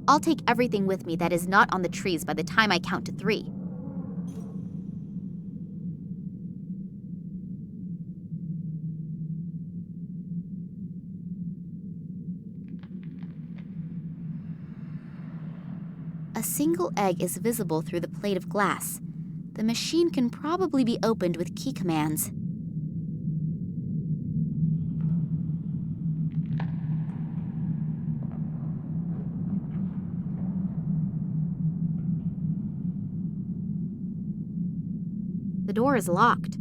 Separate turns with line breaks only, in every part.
I'll take everything with me that is not on the trees by the time I count to 3. A single egg is visible through the plate of glass. The machine can probably be opened with key commands. The door is locked.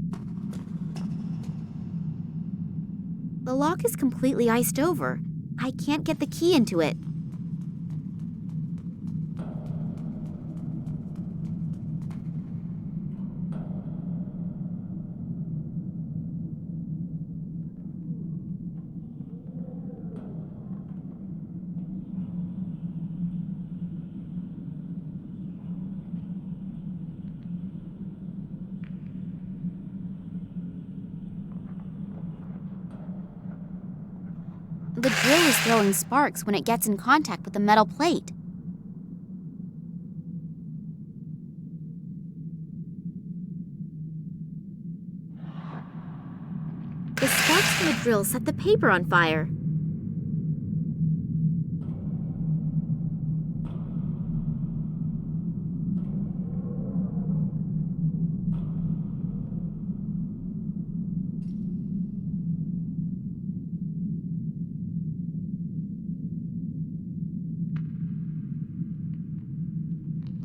The lock is completely iced over. I can't get the key into it. The drill is throwing sparks when it gets in contact with the metal plate. The sparks from the drill set the paper on fire.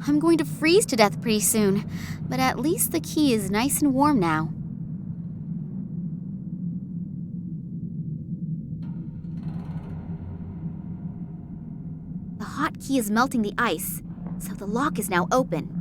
I'm going to freeze to death pretty soon, but at least the key is nice and warm now. The hot key is melting the ice, so the lock is now open.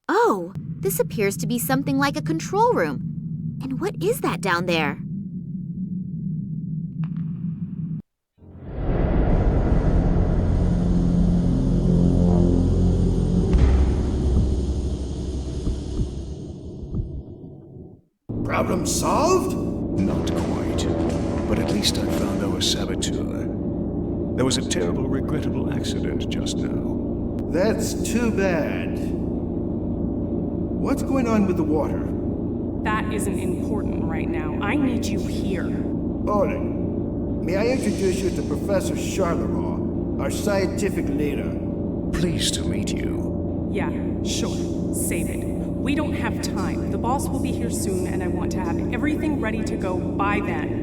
Oh, this appears to be something like a control room. And what is that down there?
Problem solved?
Not quite. But at least I found our saboteur. There was a terrible, regrettable accident just now.
That's too bad. What's going on with the water?
That isn't important right now. I need you here.
Odin, may I introduce you to Professor Charleroi, our scientific leader?
Pleased to meet you.
Yeah, sure. Save it. We don't have time. The boss will be here soon, and I want to have everything ready to go by then.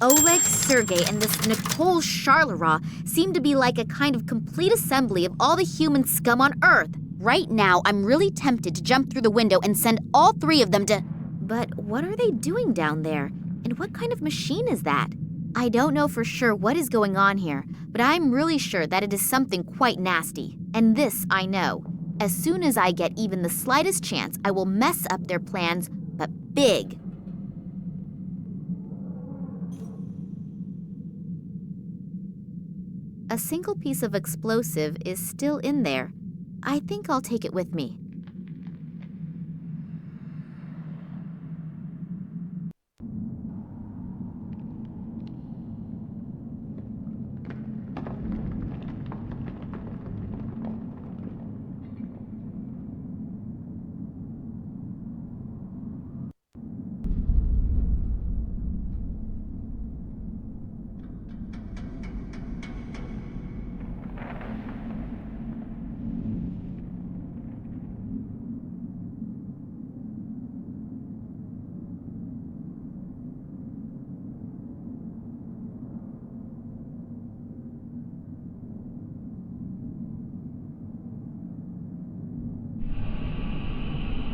Oleg, Sergei, and this Nicole Charleroi seem to be like a kind of complete assembly of all the human scum on Earth. Right now, I'm really tempted to jump through the window and send all 3 of them to... But what are they doing down there? And what kind of machine is that? I don't know for sure what is going on here, but I'm really sure that it is something quite nasty. And this I know. As soon as I get even the slightest chance, I will mess up their plans, but big. A single piece of explosive is still in there. I think I'll take it with me.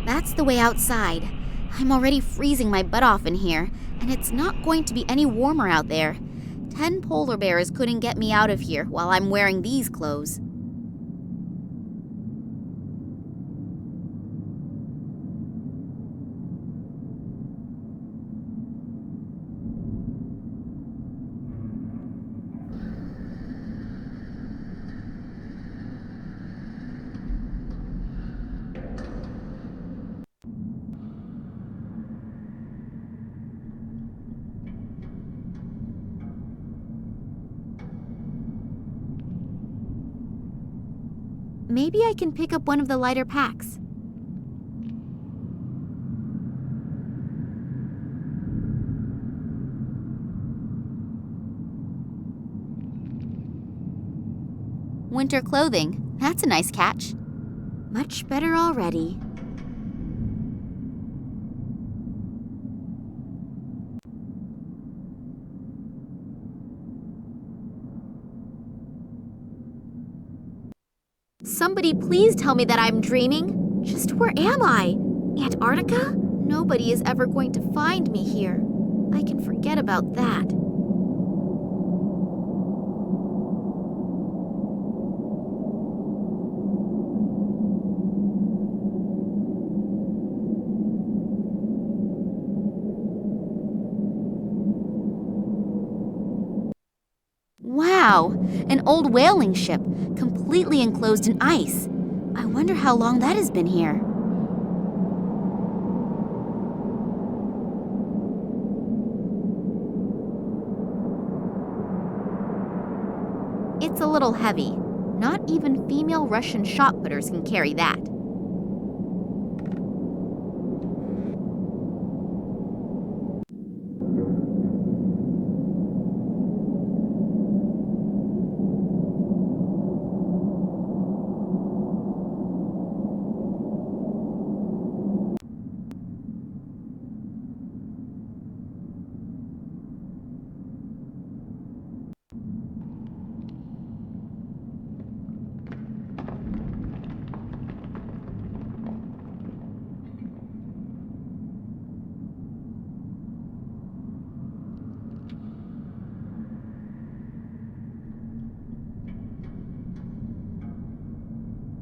That's the way outside. I'm already freezing my butt off in here, and it's not going to be any warmer out there. 10 polar bears couldn't get me out of here while I'm wearing these clothes. Maybe I can pick up one of the lighter packs. Winter clothing. That's a nice catch. Much better already. Somebody please tell me that I'm dreaming. Just where am I? Antarctica? Nobody is ever going to find me here. I can forget about that. Wow, an old whaling ship, completely enclosed in ice. I wonder how long that has been here. It's a little heavy. Not even female Russian shot putters can carry that.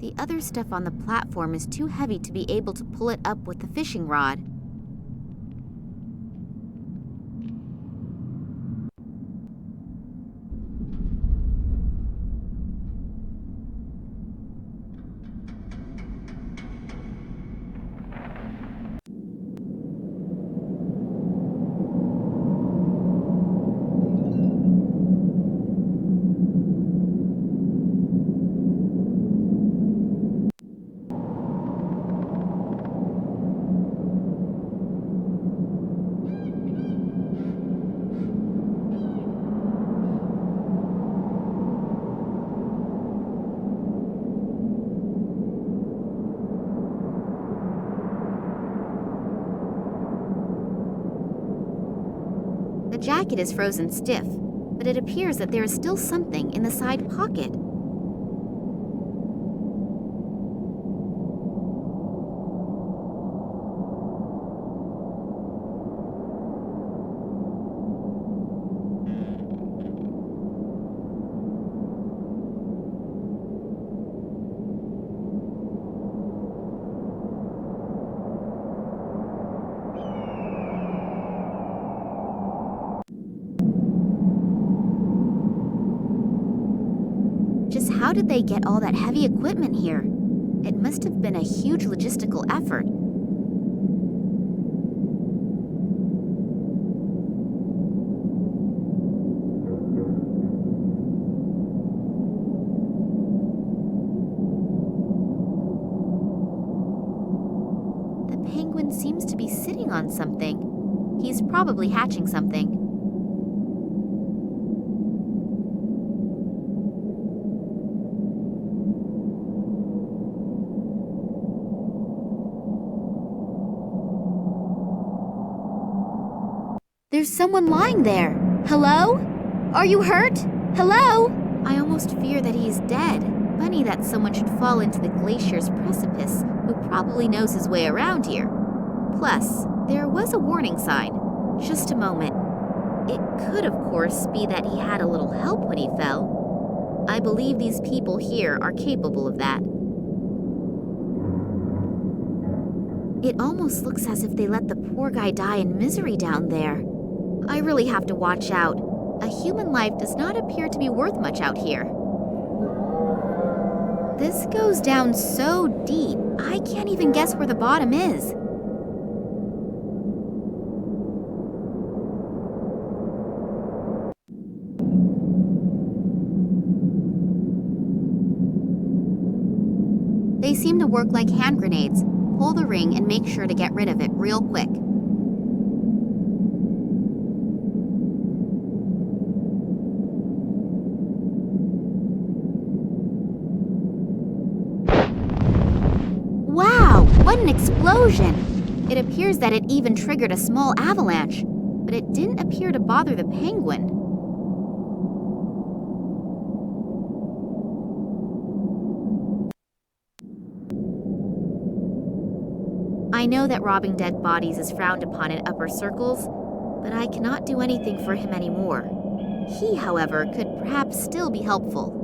The other stuff on the platform is too heavy to be able to pull it up with the fishing rod. The jacket is frozen stiff, but it appears that there is still something in the side pocket. Just how did they get all that heavy equipment here? It must have been a huge logistical effort. The penguin seems to be sitting on something. He's probably hatching something. There's someone lying there. Hello? Are you hurt? Hello? I almost fear that he's dead. Funny that someone should fall into the glacier's precipice who probably knows his way around here. Plus, there was a warning sign. Just a moment. It could, of course, be that he had a little help when he fell. I believe these people here are capable of that. It almost looks as if they let the poor guy die in misery down there. I really have to watch out. A human life does not appear to be worth much out here. This goes down so deep, I can't even guess where the bottom is. seem to work like hand grenades. Pull the ring and make sure to get rid of it real quick. Wow, what an explosion! It appears that it even triggered a small avalanche, but it didn't appear to bother the penguin. I know that robbing dead bodies is frowned upon in upper circles, but I cannot do anything for him anymore. He, however, could perhaps still be helpful.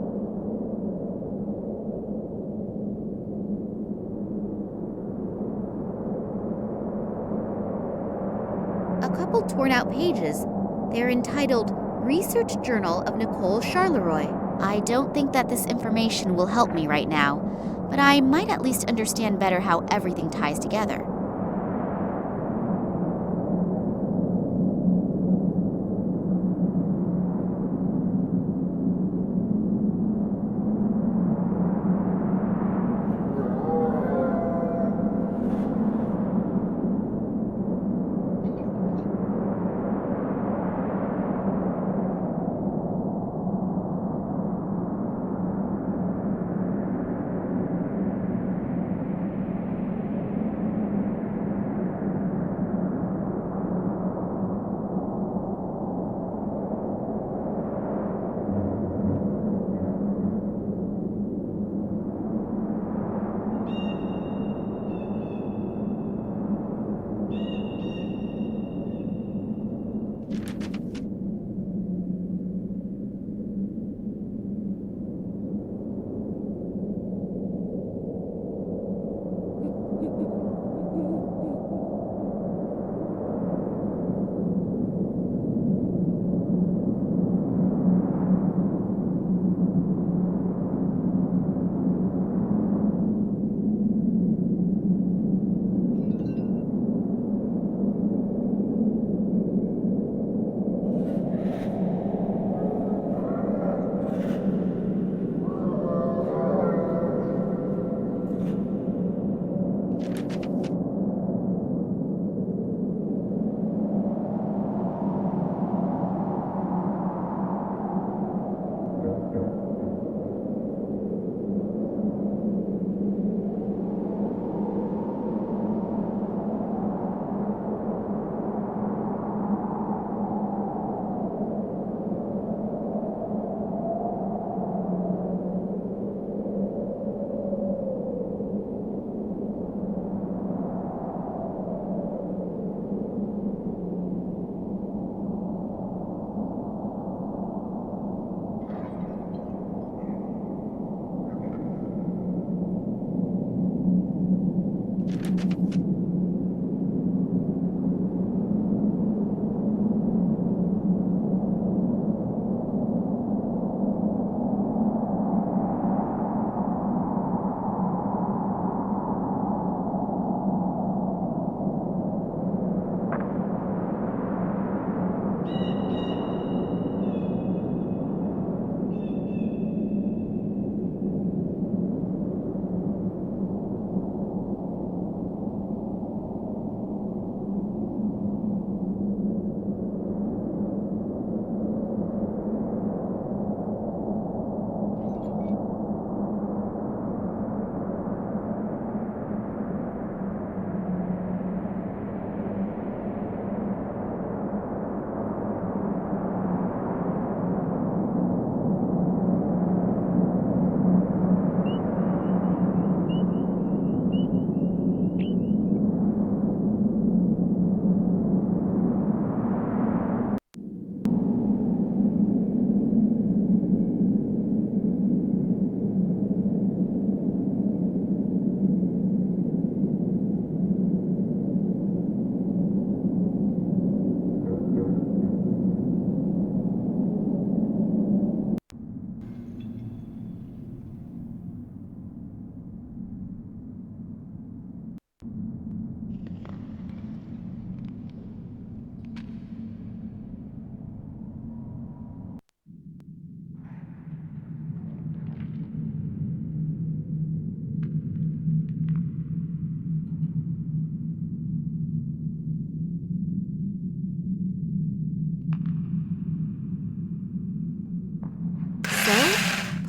A couple torn out pages. They're entitled Research Journal of Nicole Charleroi. I don't think that this information will help me right now, but I might at least understand better how everything ties together.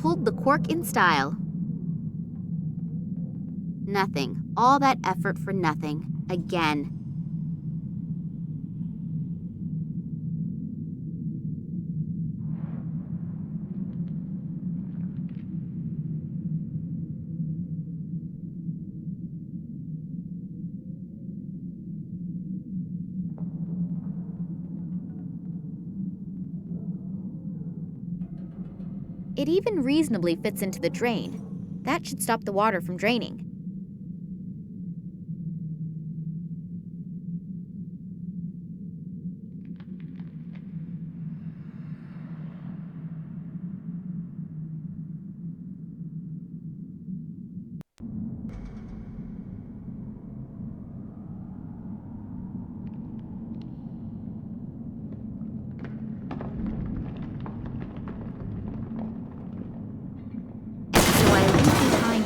pulled the cork in style. Nothing. All that effort for nothing. Again. It even reasonably fits into the drain. That should stop the water from draining.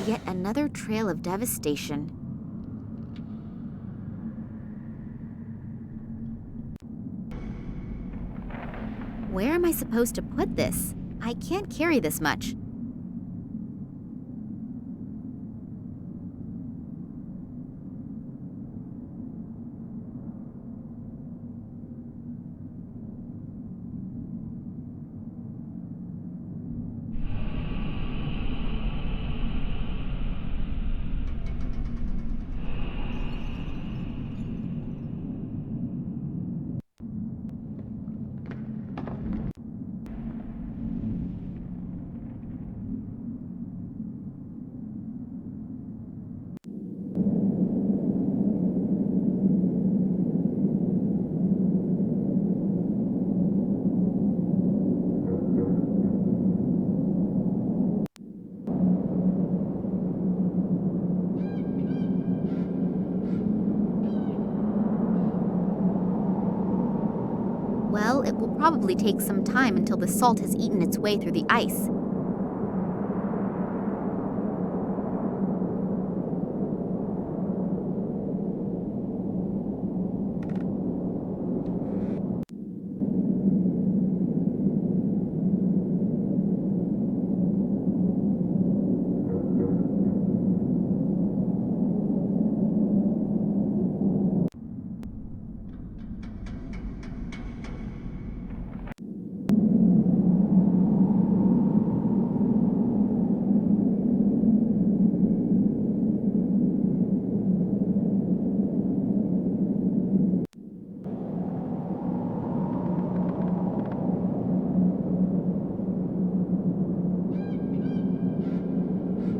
Yet another trail of devastation. Where am I supposed to put this? I can't carry this much. Well, it will probably take some time until the salt has eaten its way through the ice.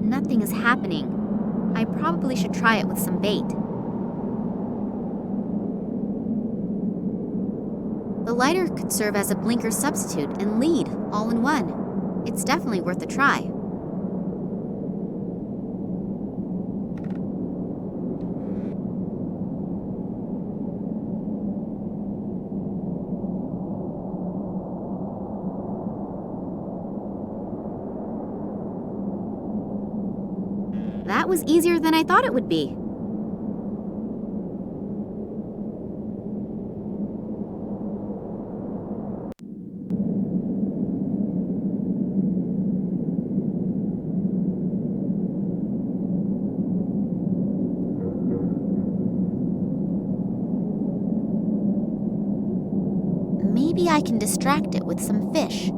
Nothing is happening. I probably should try it with some bait. The lighter could serve as a blinker substitute and lead, all in one. It's definitely worth a try. That was easier than I thought it would be. Maybe I can distract it with some fish.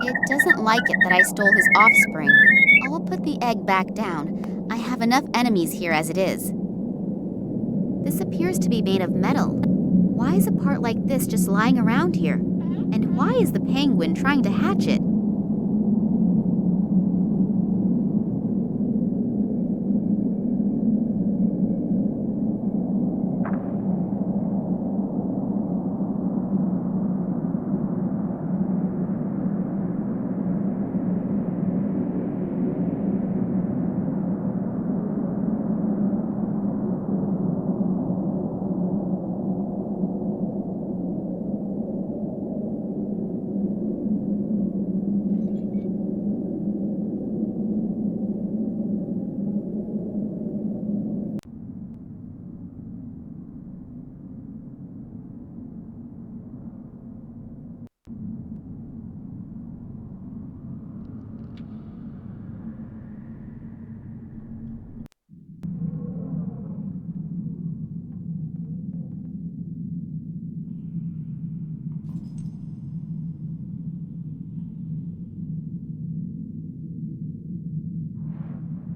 It doesn't like it that I stole his offspring. I will put the egg back down. I have enough enemies here as it is. This appears to be made of metal. Why is a part like this just lying around here? And why is the penguin trying to hatch it?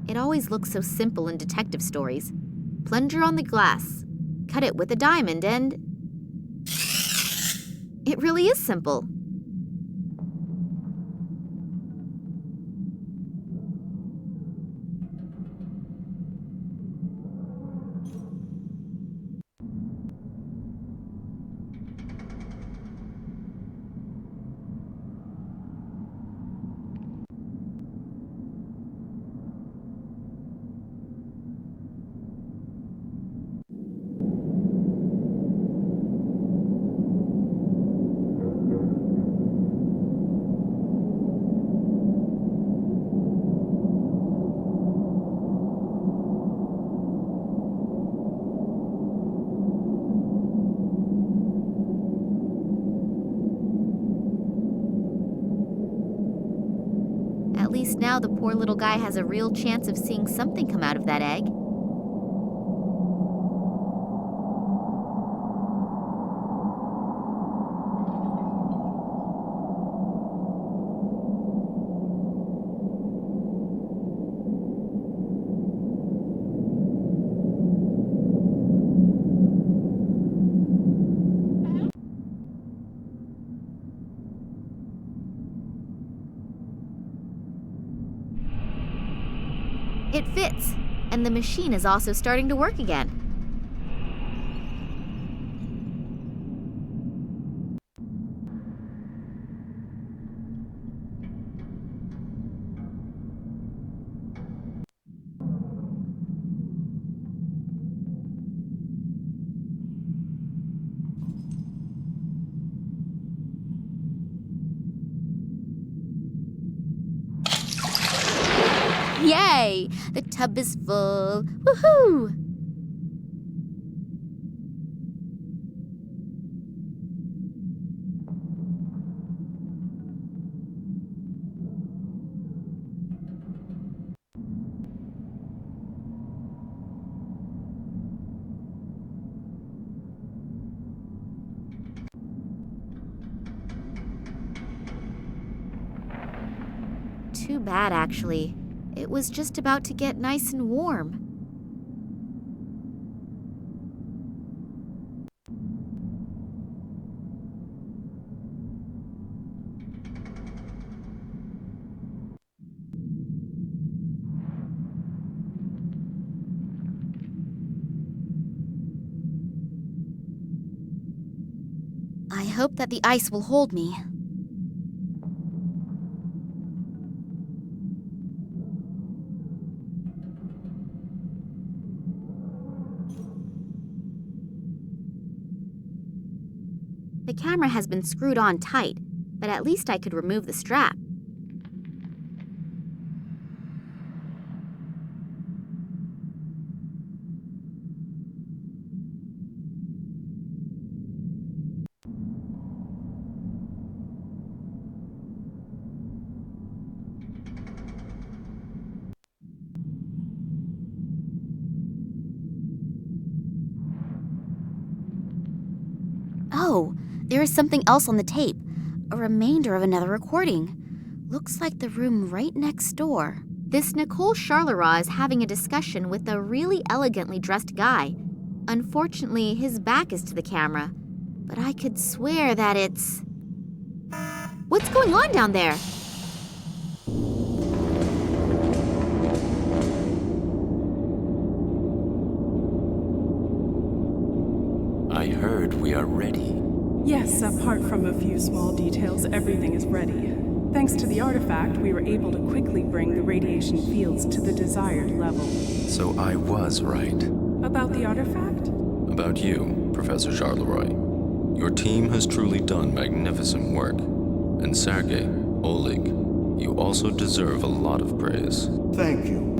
It always looks so simple in detective stories. Plunger on the glass, cut it with a diamond, and... it really is simple. At least now the poor little guy has a real chance of seeing something come out of that egg. It fits, and the machine is also starting to work again. Yay! The tub is full. Woohoo! Too bad, actually. It was just about to get nice and warm. I hope that the ice will hold me. The camera has been screwed on tight, but at least I could remove the strap. Oh, there is something else on the tape. A remainder of another recording. Looks like the room right next door. This Nicole Charleroi is having a discussion with a really elegantly dressed guy. Unfortunately, his back is to the camera, but I could swear that it's... What's going on down there?
I heard we are ready.
Yes, apart from a few small details, everything is ready. Thanks to the artifact, we were able to quickly bring the radiation fields to the desired level.
So I was right.
About the artifact?
About you, Professor Charleroi. Your team has truly done magnificent work. And Sergei, Oleg, you also deserve a lot of praise.
Thank you.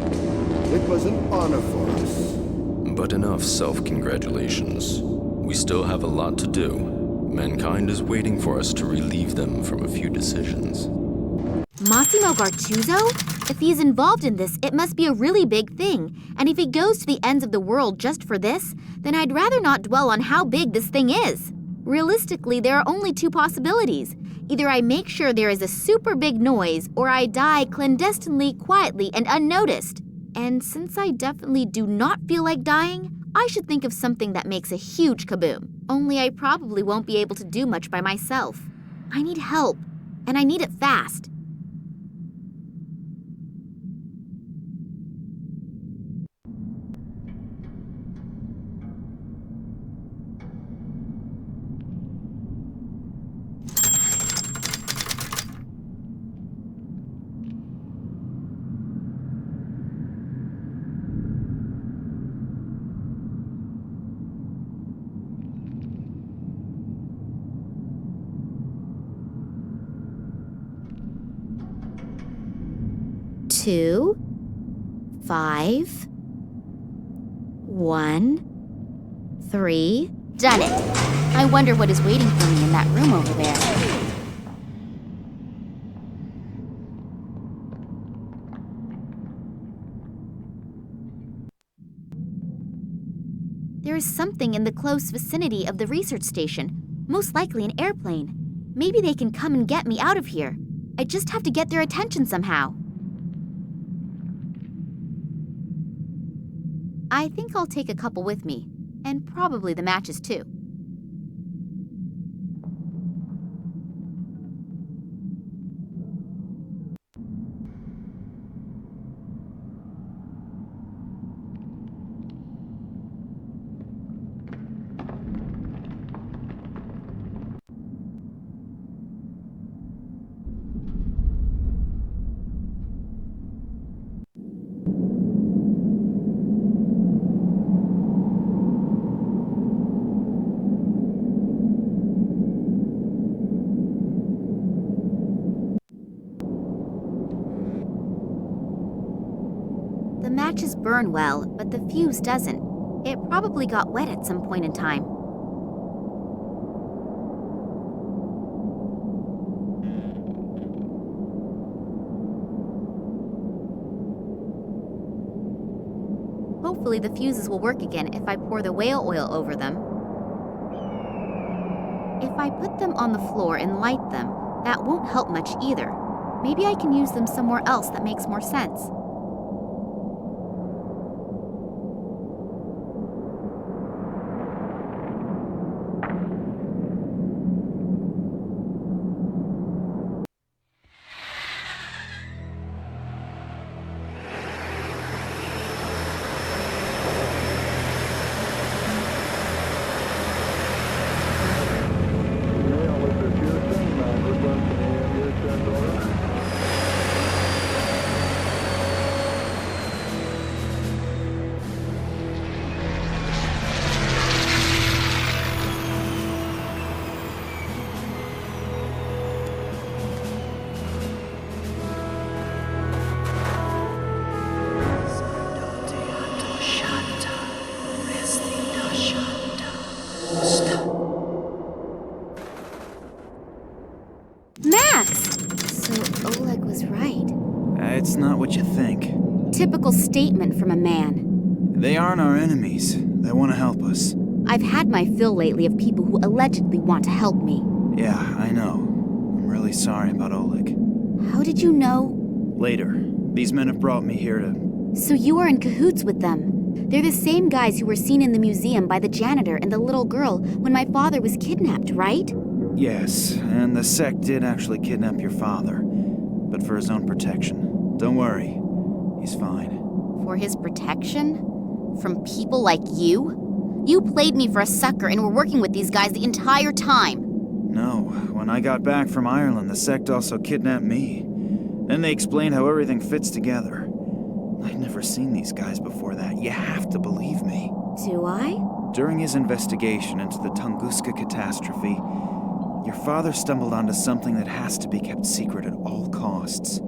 It was an honor for us.
But enough self-congratulations. We still have a lot to do. Mankind is waiting for us to relieve them from a few decisions.
Massimo Gartuzzo? If he's involved in this, it must be a really big thing. And if he goes to the ends of the world just for this, then I'd rather not dwell on how big this thing is. Realistically, there are only two possibilities. Either I make sure there is a super big noise, or I die clandestinely, quietly, and unnoticed. And since I definitely do not feel like dying, I should think of something that makes a huge kaboom. Only I probably won't be able to do much by myself. I need help, and I need it fast. Two, 5, 1, 3. Done it. I wonder what is waiting for me in that room over there. There is something in the close vicinity of the research station, most likely an airplane. Maybe they can come and get me out of here. I just have to get their attention somehow. I think I'll take a couple with me, and probably the matches too. The matches burn well, but the fuse doesn't. It probably got wet at some point in time. Hopefully the fuses will work again if I pour the whale oil over them. If I put them on the floor and light them, that won't help much either. Maybe I can use them somewhere else that makes more sense.
It's not what you think.
Typical statement from a man.
They aren't our enemies. They want to help us.
I've had my fill lately of people who allegedly want to help me.
Yeah, I know. I'm really sorry about Oleg.
How did you know?
Later. These men have brought me here to...
So you are in cahoots with them. They're the same guys who were seen in the museum by the janitor and the little girl when my father was kidnapped, right?
Yes, and the sect did actually kidnap your father. But for his own protection. Don't worry. He's fine.
For his protection? From people like you? You played me for a sucker and were working with these guys the entire time.
No, when I got back from Ireland, the sect also kidnapped me. Then they explained how everything fits together. I'd never seen these guys before that. You have to believe me.
Do I?
During his investigation into the Tunguska catastrophe, your father stumbled onto something that has to be kept secret at all costs.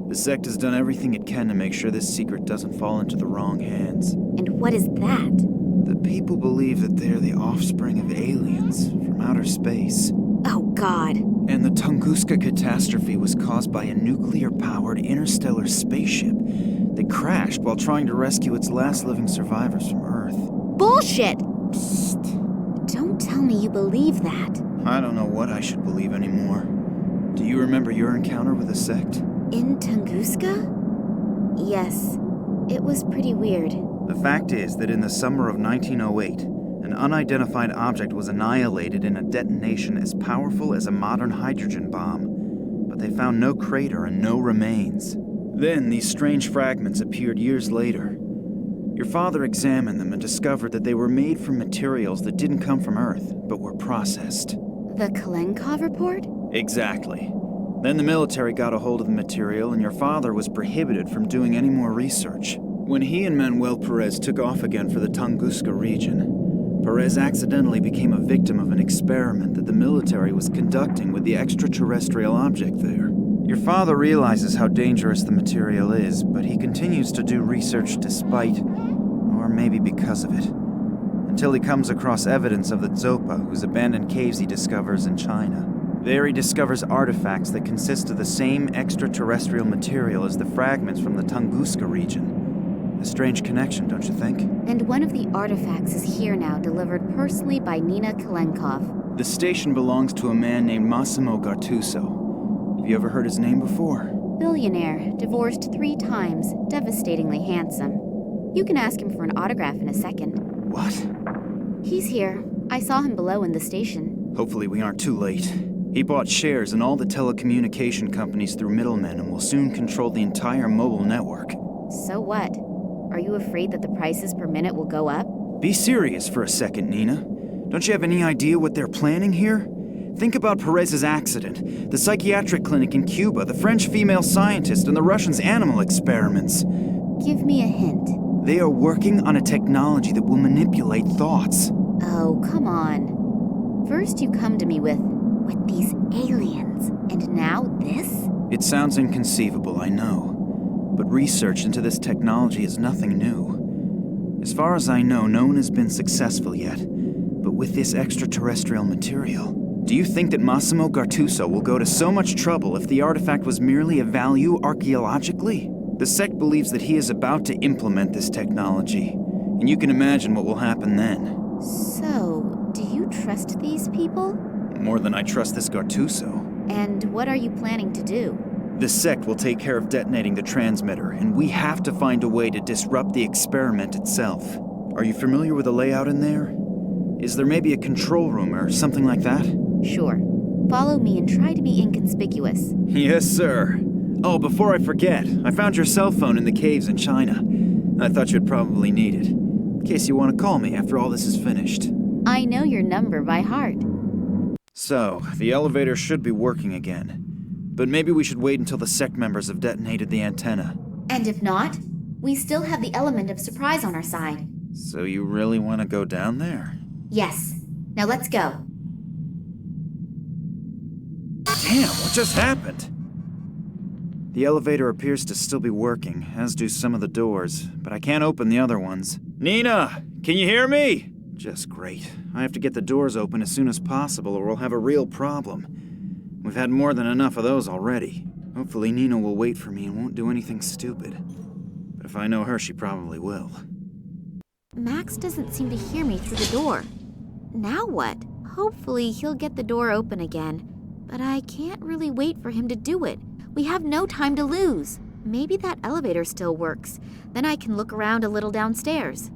The sect has done everything it can to make sure this secret doesn't fall into the wrong hands.
And what is that?
The people believe that they're the offspring of aliens from outer space.
Oh, God.
And the Tunguska catastrophe was caused by a nuclear-powered interstellar spaceship that crashed while trying to rescue its last living survivors from Earth.
Bullshit! Psst. Don't tell me you believe that.
I don't know what I should believe anymore. Do you remember your encounter with the sect?
In Tunguska? Yes. It was pretty weird.
The fact is that in the summer of 1908, an unidentified object was annihilated in a detonation as powerful as a modern hydrogen bomb, but they found no crater and no remains. Then these strange fragments appeared years later. Your father examined them and discovered that they were made from materials that didn't come from Earth, but were processed.
The Kalenkov report?
Exactly. Then the military got a hold of the material, and your father was prohibited from doing any more research. When he and Manuel Perez took off again for the Tunguska region, Perez accidentally became a victim of an experiment that the military was conducting with the extraterrestrial object there. Your father realizes how dangerous the material is, but he continues to do research despite, or maybe because of it, until he comes across evidence of the Zopa, whose abandoned caves he discovers in China. There he discovers artifacts that consist of the same extraterrestrial material as the fragments from the Tunguska region. A strange connection, don't you think?
And one of the artifacts is here now, delivered personally by Nina Kalenkov.
The station belongs to a man named Massimo Gattuso. Have you ever heard his name before?
Billionaire, divorced 3 times, devastatingly handsome. You can ask him for an autograph in a second.
What?
He's here. I saw him below in the station.
Hopefully we aren't too late. He bought shares in all the telecommunication companies through middlemen and will soon control the entire mobile network.
So what? Are you afraid that the prices per minute will go up?
Be serious for a second, Nina. Don't you have any idea what they're planning here? Think about Perez's accident, the psychiatric clinic in Cuba, the French female scientist, and the Russians' animal experiments.
Give me a hint.
They are working on a technology that will manipulate thoughts.
Oh, come on. First you come to me with these aliens, and now this?
It sounds inconceivable, I know. But research into this technology is nothing new. As far as I know, no one has been successful yet. But with this extraterrestrial material, do you think that Massimo Gattuso will go to so much trouble if the artifact was merely of value archaeologically? The sect believes that he is about to implement this technology, and you can imagine what will happen then.
So, do you trust these people?
More than I trust this Gattuso.
And what are you planning to do?
The sect will take care of detonating the transmitter, and we have to find a way to disrupt the experiment itself. Are you familiar with the layout in there? Is there maybe a control room or something like that?
Sure. Follow me and try to be inconspicuous.
Yes, sir. Oh, before I forget, I found your cell phone in the caves in China. I thought you'd probably need it, in case you want to call me after all this is finished.
I know your number by heart.
So, the elevator should be working again. But maybe we should wait until the sect members have detonated the antenna.
And if not, we still have the element of surprise on our side.
So you really want to go down there?
Yes. Now let's go.
Damn, what just happened? The elevator appears to still be working, as do some of the doors, but I can't open the other ones. Nina, can you hear me? Just great. I have to get the doors open as soon as possible or we'll have a real problem. We've had more than enough of those already. Hopefully Nina will wait for me and won't do anything stupid. But if I know her, she probably will.
Max doesn't seem to hear me through the door. Now what? Hopefully he'll get the door open again. But I can't really wait for him to do it. We have no time to lose. Maybe that elevator still works. Then I can look around a little downstairs.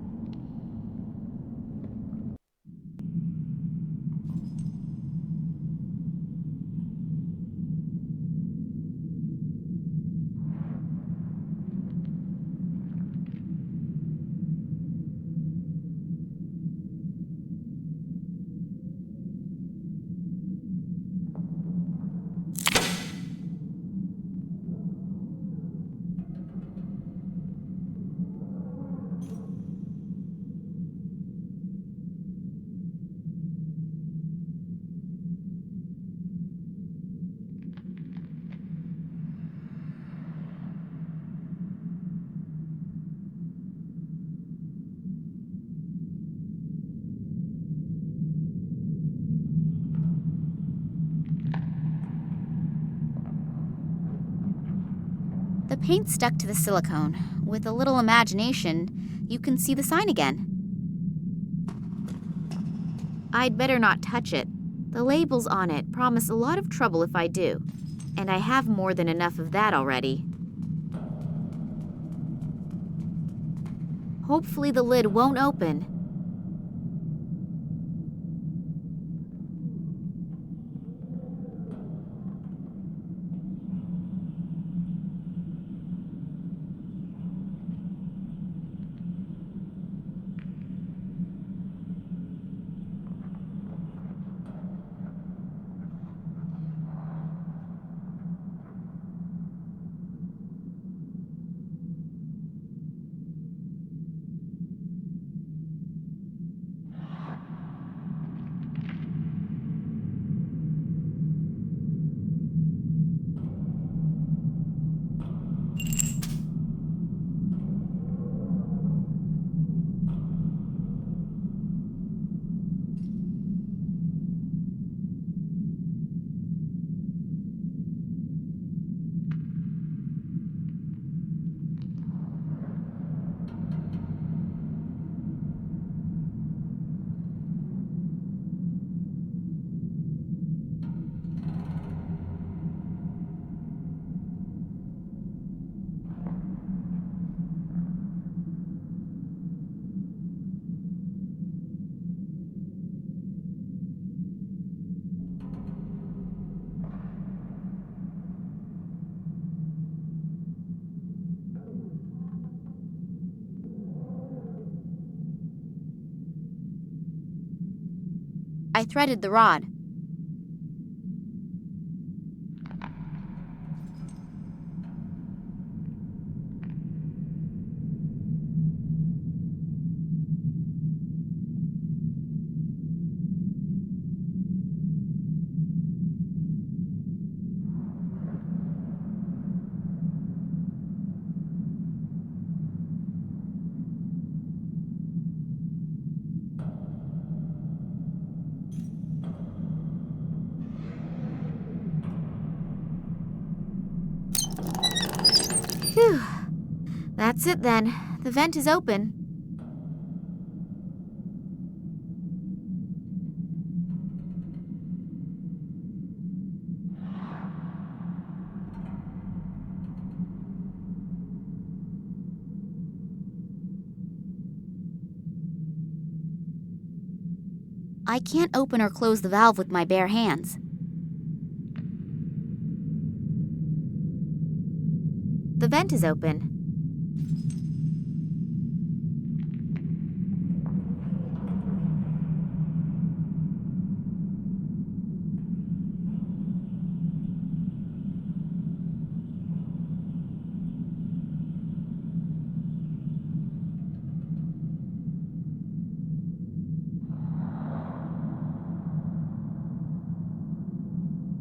The paint stuck to the silicone. With a little imagination, you can see the sign again. I'd better not touch it. The labels on it promise a lot of trouble if I do. And I have more than enough of that already. Hopefully the lid won't open. I threaded the rod. Phew. That's it then. The vent is open. I can't open or close the valve with my bare hands. The vent is open.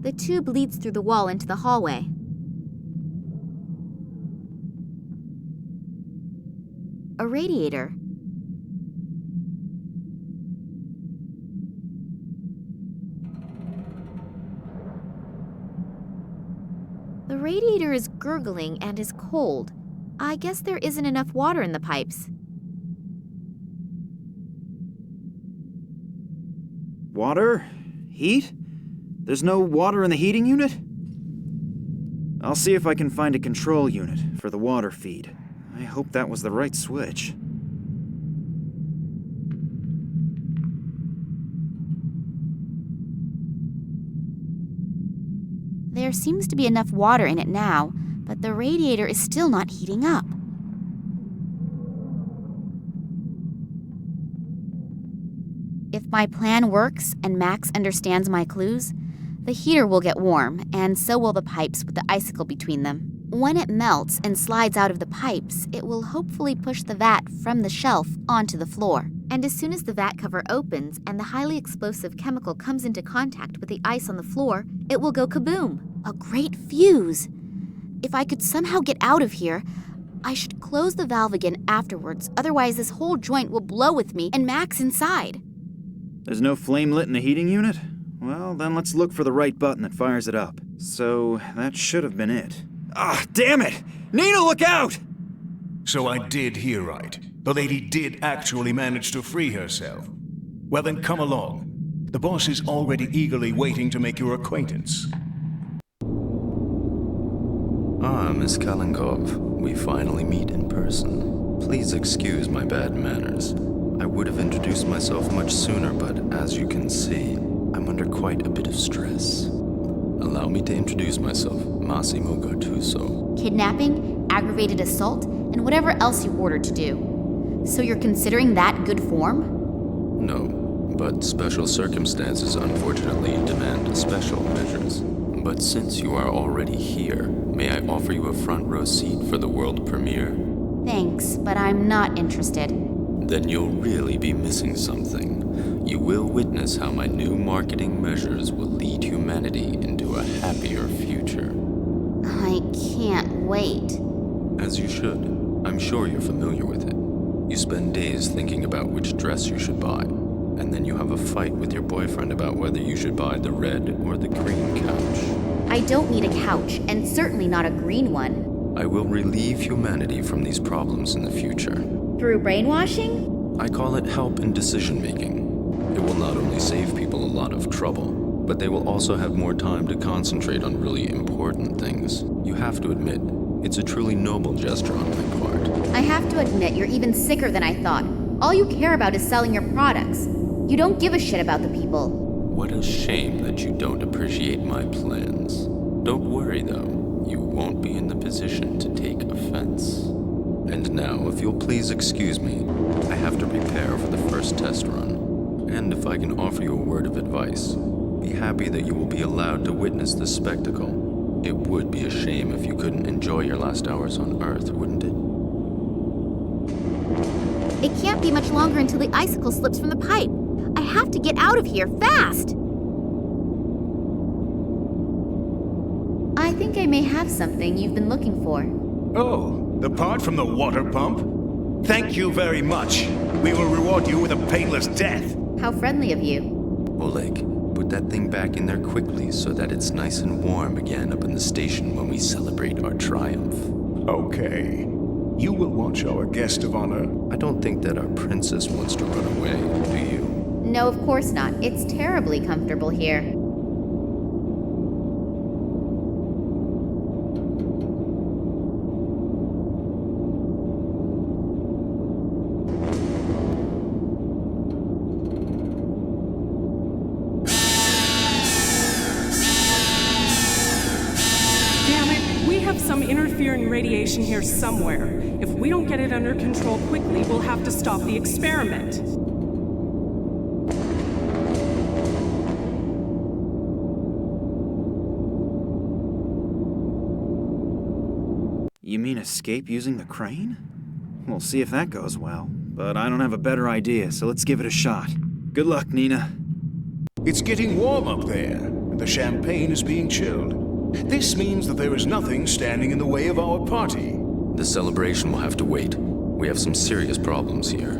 The tube leads through the wall into the hallway. A radiator. The radiator is gurgling and is cold. I guess there isn't enough water in the pipes.
Water? Heat? There's no water in the heating unit? I'll see if I can find a control unit for the water feed. I hope that was the right switch.
There seems to be enough water in it now, but the radiator is still not heating up. If my plan works and Max understands my clues, the heater will get warm, and so will the pipes with the icicle between them. When it melts and slides out of the pipes, it will hopefully push the vat from the shelf onto the floor. And as soon as the vat cover opens and the highly explosive chemical comes into contact with the ice on the floor, it will go kaboom! A great fuse! If I could somehow get out of here, I should close the valve again afterwards, otherwise this whole joint will blow with me and Max inside.
There's no flame lit in the heating unit? Well, then let's look for the right button that fires it up. So, that should have been it. Ah, damn it! Nina, look out!
So I did hear right. The lady did actually manage to free herself. Well then, come along. The boss is already eagerly waiting to make your acquaintance.
Ah, Miss Kalenkov, we finally meet in person. Please excuse my bad manners. I would have introduced myself much sooner, but as you can see, I'm under quite a bit of stress. Allow me to introduce myself, Massimo Gartuso.
Kidnapping, aggravated assault, and whatever else you ordered to do. So you're considering that good form?
No, but special circumstances unfortunately demand special measures. But since you are already here, may I offer you a front row seat for the world premiere?
Thanks, but I'm not interested.
Then you'll really be missing something. You will witness how my new marketing measures will lead humanity into a happier future.
I can't wait.
As you should. I'm sure you're familiar with it. You spend days thinking about which dress you should buy, and then you have a fight with your boyfriend about whether you should buy the red or the green couch.
I don't need a couch, and certainly not a green one.
I will relieve humanity from these problems in the future.
Through brainwashing?
I call it help in decision-making. It will not only save people a lot of trouble, but they will also have more time to concentrate on really important things. You have to admit, it's a truly noble gesture on my part.
I have to admit, you're even sicker than I thought. All you care about is selling your products. You don't give a shit about the people.
What a shame that you don't appreciate my plans. Don't worry, though. You won't be in the position to take offense. And now, if you'll please excuse me, I have to prepare for the first test run. And if I can offer you a word of advice, be happy that you will be allowed to witness this spectacle. It would be a shame if you couldn't enjoy your last hours on Earth, wouldn't it?
It can't be much longer until the icicle slips from the pipe. I have to get out of here, fast! I think I may have something you've been looking for.
Oh, the part from the water pump? Thank you very much. We will reward you with a painless death.
How friendly of you.
Oleg, put that thing back in there quickly so that it's nice and warm again up in the station when we celebrate our triumph.
Okay. You will watch our guest of honor.
I don't think that our princess wants to run away, do you?
No, of course not. It's terribly comfortable here.
Radiation here somewhere. If we don't get it under control quickly, we'll have to stop the experiment.
You mean escape using the crane? We'll see if that goes well. But I don't have a better idea, so let's give it a shot. Good luck, Nina.
It's getting warm up there, and the champagne is being chilled. This means that there is nothing standing in the way of our party.
The celebration will have to wait. We have some serious problems here.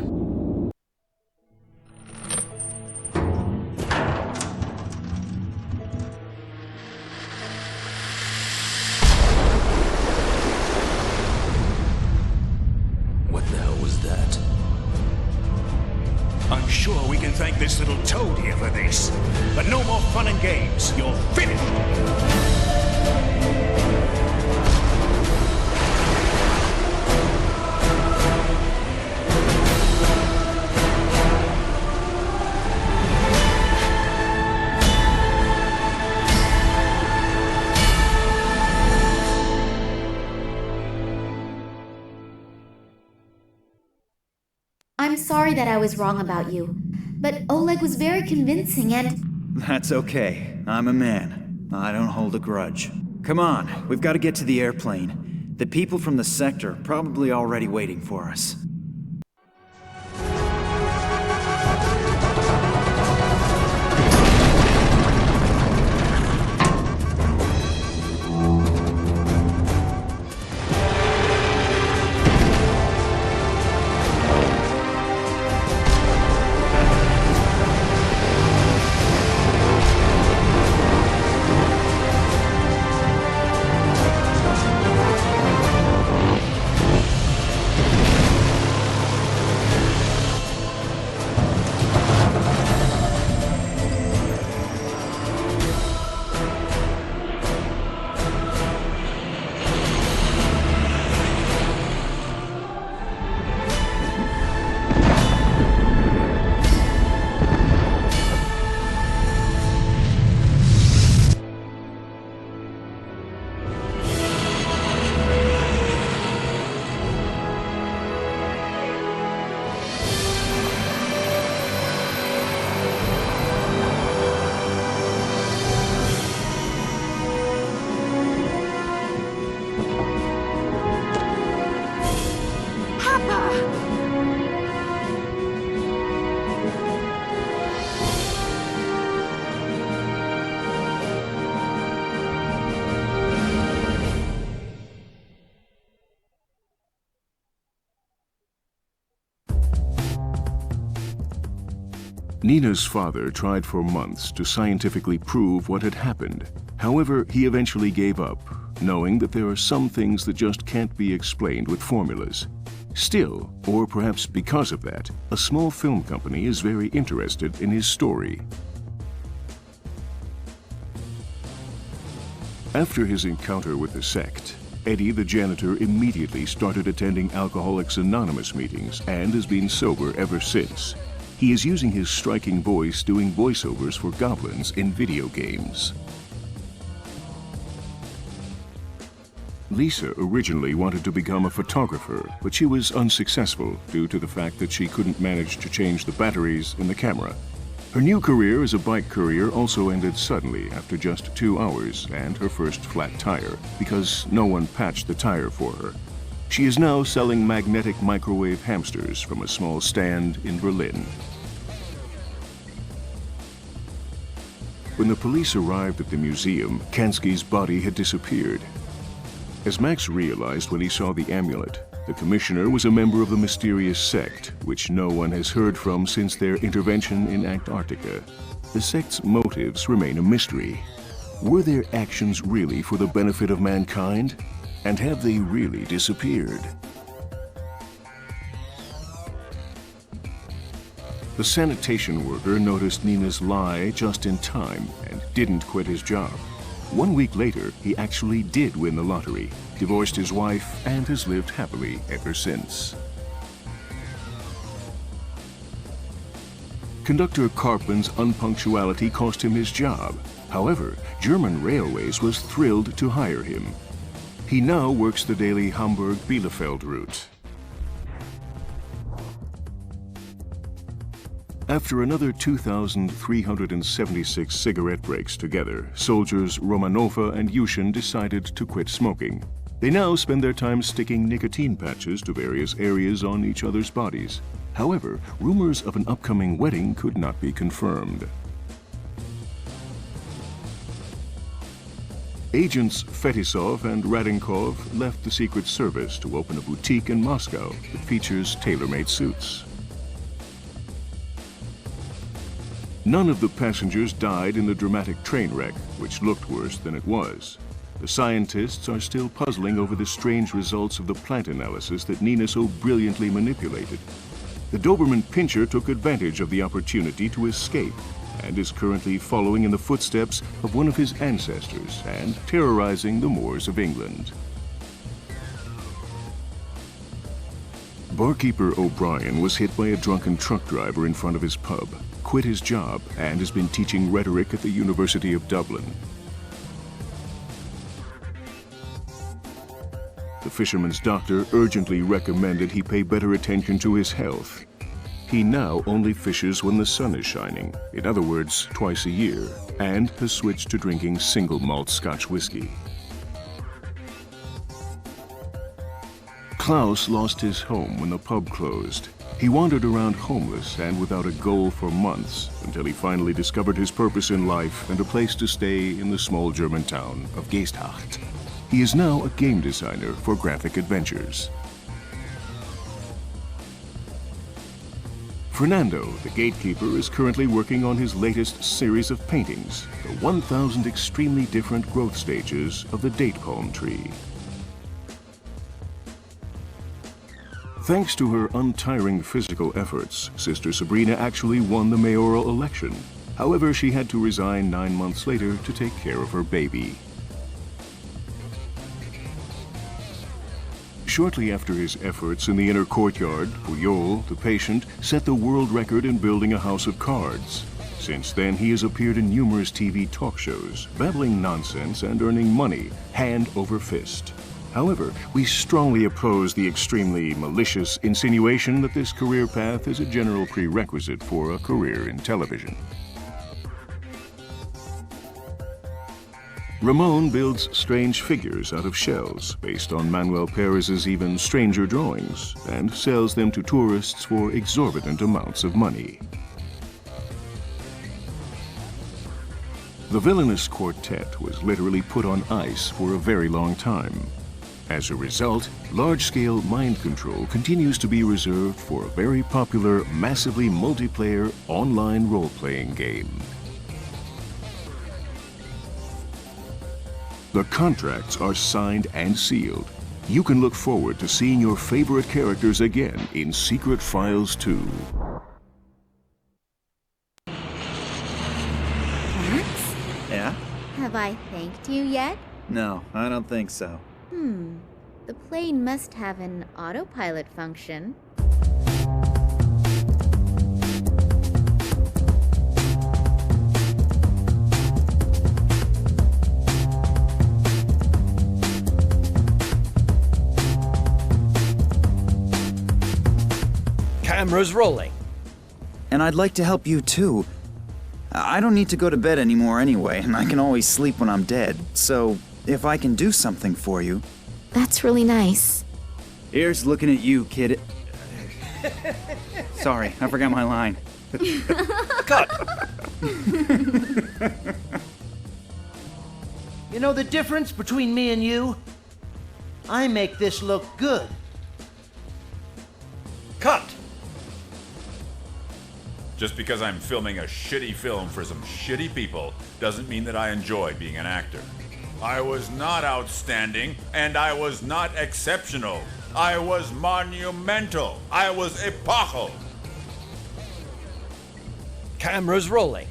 What the hell was that?
I'm sure we can thank this little toad here for this. But no more fun and games. You're finished!
I'm sorry that I was wrong about you, but Oleg was very convincing and...
That's okay. I'm a man. I don't hold a grudge. Come on, we've got to get to the airplane. The people from the sector are probably already waiting for us.
Nina's father tried for months to scientifically prove what had happened. However, he eventually gave up, knowing that there are some things that just can't be explained with formulas. Still, or perhaps because of that, a small film company is very interested in his story. After his encounter with the sect, Eddie the janitor immediately started attending Alcoholics Anonymous meetings and has been sober ever since. He is using his striking voice doing voiceovers for goblins in video games. Lisa originally wanted to become a photographer, but she was unsuccessful due to the fact that she couldn't manage to change the batteries in the camera. Her new career as a bike courier also ended suddenly after just 2 hours and her first flat tire, because no one patched the tire for her. She is now selling magnetic microwave hamsters from a small stand in Berlin. When the police arrived at the museum, Kansky's body had disappeared. As Max realized when he saw the amulet, the commissioner was a member of the mysterious sect, which no one has heard from since their intervention in Antarctica. The sect's motives remain a mystery. Were their actions really for the benefit of mankind? And have they really disappeared? The sanitation worker noticed Nina's lie just in time and didn't quit his job. 1 week later, he actually did win the lottery, divorced his wife, and has lived happily ever since. Conductor Karpman's unpunctuality cost him his job. However, German Railways was thrilled to hire him. He now works the daily Hamburg-Bielefeld route. After another 2,376 cigarette breaks together, soldiers Romanova and Yushin decided to quit smoking. They now spend their time sticking nicotine patches to various areas on each other's bodies. However, rumors of an upcoming wedding could not be confirmed. Agents Fetisov and Radinkov left the Secret Service to open a boutique in Moscow that features tailor-made suits. None of the passengers died in the dramatic train wreck, which looked worse than it was. The scientists are still puzzling over the strange results of the plant analysis that Nina so brilliantly manipulated. The Doberman Pinscher took advantage of the opportunity to escape and is currently following in the footsteps of one of his ancestors and terrorizing the moors of England. Barkeeper O'Brien was hit by a drunken truck driver in front of his pub, quit his job, and has been teaching rhetoric at the University of Dublin. The fisherman's doctor urgently recommended he pay better attention to his health. He now only fishes when the sun is shining, in other words, twice a year, and has switched to drinking single malt Scotch whiskey. Klaus lost his home when the pub closed. He wandered around homeless and without a goal for months until he finally discovered his purpose in life and a place to stay in the small German town of Geesthacht. He is now a game designer for graphic adventures. Fernando, the gatekeeper, is currently working on his latest series of paintings, the 1,000 extremely different growth stages of the date palm tree. Thanks to her untiring physical efforts, Sister Sabrina actually won the mayoral election. However, she had to resign 9 months later to take care of her baby. Shortly after his efforts in the inner courtyard, Puyol, the patient, set the world record in building a house of cards. Since then, he has appeared in numerous TV talk shows, babbling nonsense and earning money, hand over fist. However, we strongly oppose the extremely malicious insinuation that this career path is a general prerequisite for a career in television. Ramon builds strange figures out of shells based on Manuel Perez's even stranger drawings and sells them to tourists for exorbitant amounts of money. The villainous quartet was literally put on ice for a very long time. As a result, large-scale mind control continues to be reserved for a very popular, massively multiplayer online role-playing game. The contracts are signed and sealed. You can look forward to seeing your favorite characters again in Secret Files 2.
Max,
Yeah?
have I thanked you yet?
No, I don't think so.
The plane must have an autopilot function.
Camera's rolling.
And I'd like to help you too. I don't need to go to bed anymore anyway, and I can always sleep when I'm dead. So, if I can do something for you...
That's really nice.
Here's looking at you, kid. Sorry, I forgot my line.
Cut!
You know the difference between me and you? I make this look good.
Cut!
Just because I'm filming a shitty film for some shitty people doesn't mean that I enjoy being an actor. I was not outstanding, and I was not exceptional. I was monumental. I was epochal.
Camera's rolling.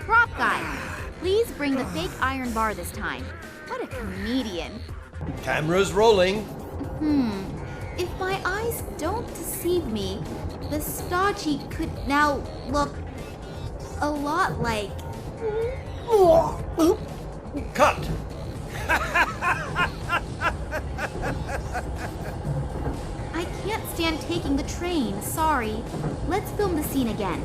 Prop guy, please bring the fake iron bar this time. What a comedian.
Camera's rolling.
If my eyes don't deceive me, the stodgy could now look a lot like...
Cut!
I can't stand taking the train, sorry. Let's film the scene again.